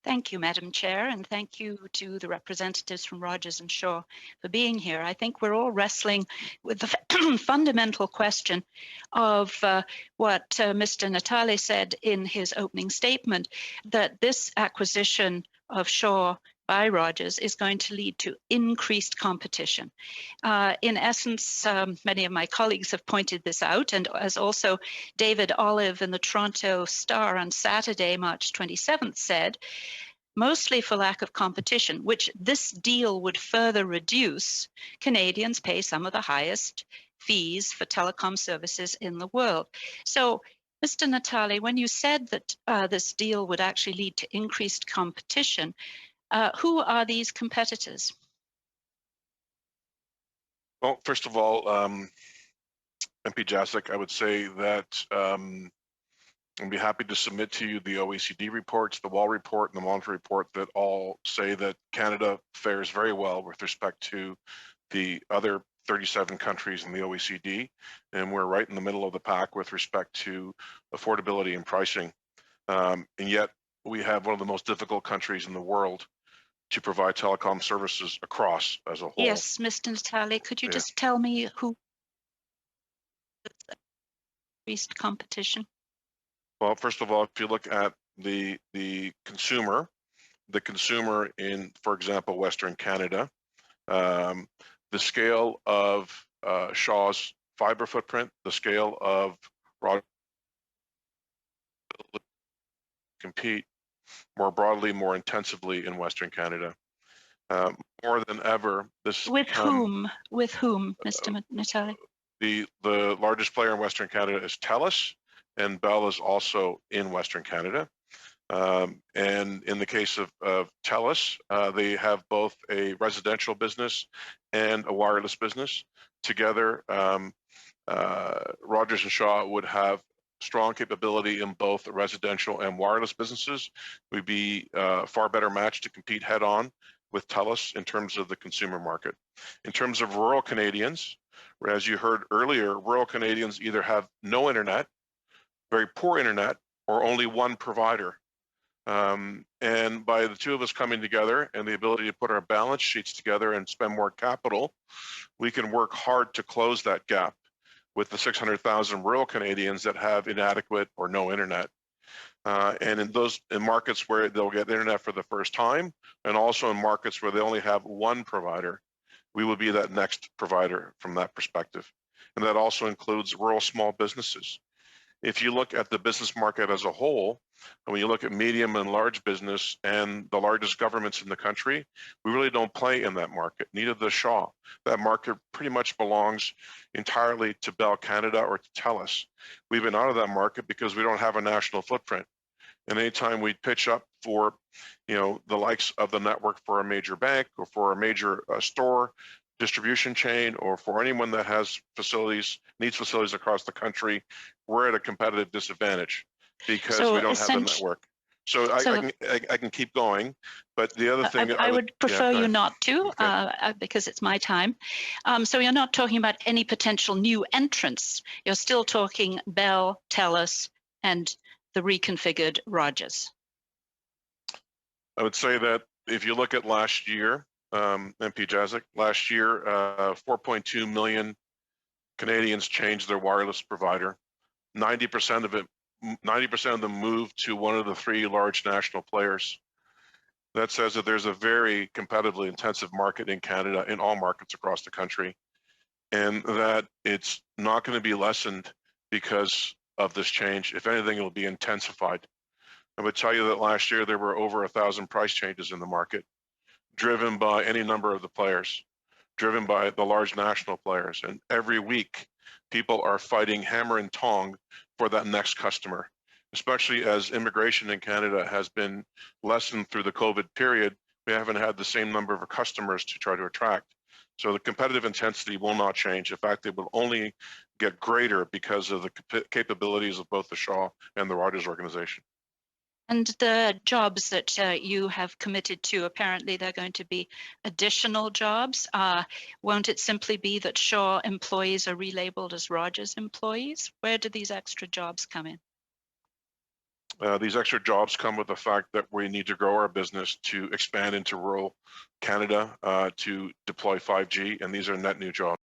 Thank you, Madam Chair, and thank you to the representatives from Rogers and Shaw for being here. I think we're all wrestling with the fundamental question of what Mr. Natale said in his opening statement, that this acquisition of Shaw by Rogers is going to lead to increased competition. In essence, many of my colleagues have pointed this out, and as also David Olive in the Toronto Star on Saturday, March 27th said, mostly for lack of competition, which this deal would further reduce, Canadians pay some of the highest fees for telecom services in the world. So, Mr. Natale, when you said that this deal would actually lead to increased competition, who are these competitors? Well, first of all, MP Jacek, I would say that I'd be happy to submit to you the OECD reports, the Wall report, and the Monitoring report that all say that Canada fares very well with respect to the other 37 countries in the OECD, and we're right in the middle of the pack with respect to affordability and pricing. And yet we have one of the most difficult countries in the world to provide telecom services across as a whole. Yes, Mr. Natale, could you just tell me who increased competition? Well, first of all, if you look at the consumer in, for example, Western Canada, the scale of Shaw's fiber footprint, the scale of Rogers compete more broadly, more intensively in Western Canada. More than ever, this with whom, Mr. Natale? The largest player in Western Canada is TELUS, and Bell is also in Western Canada. And in the case of TELUS, they have both a residential business and a wireless business. Together, Rogers and Shaw would have strong capability in both residential and wireless businesses. We'd be a far better match to compete head on with TELUS in terms of the consumer market. In terms of rural Canadians, as you heard earlier, rural Canadians either have no internet, very poor internet, or only one provider. And by the two of us coming together and the ability to put our balance sheets together and spend more capital, we can work hard to close that gap with the 600,000 rural Canadians that have inadequate or no internet. And in markets where they'll get internet for the first time, and also in markets where they only have one provider, we will be that next provider from that perspective. And that also includes rural small businesses. If you look at the business market as a whole, and when you look at medium and large business and the largest governments in the country, we really don't play in that market, neither does Shaw. That market pretty much belongs entirely to Bell Canada or to TELUS. We've been out of that market because we don't have a national footprint. And anytime we pitch up for, the likes of the network for a major bank or for a major store, distribution chain, or for anyone that has needs facilities across the country, we're at a competitive disadvantage because we don't have the network. So I can keep going, but the other thing I would prefer you not to, because it's my time. So you're not talking about any potential new entrants. You're still talking Bell, TELUS, and the reconfigured Rogers. I would say that if you look at last year, MP Jacek, last year, 4.2 million Canadians changed their wireless provider. 90% of them moved to one of the three large national players. That says that there's a very competitively intensive market in Canada, in all markets across the country, and that it's not going to be lessened because of this change. If anything, it will be intensified. I would tell you that last year there were over 1,000 price changes in the market, driven by any number of the players, driven by the large national players. And every week, people are fighting hammer and tong for that next customer, especially as immigration in Canada has been lessened through the COVID period. We haven't had the same number of customers to try to attract. So the competitive intensity will not change. In fact, it will only get greater because of the capabilities of both the Shaw and the Rogers organization. And the jobs that you have committed to, apparently they're going to be additional jobs. Won't it simply be that Shaw employees are relabeled as Rogers employees? Where do these extra jobs come in? These extra jobs come with the fact that we need to grow our business to expand into rural Canada, to deploy 5G, and these are net new jobs.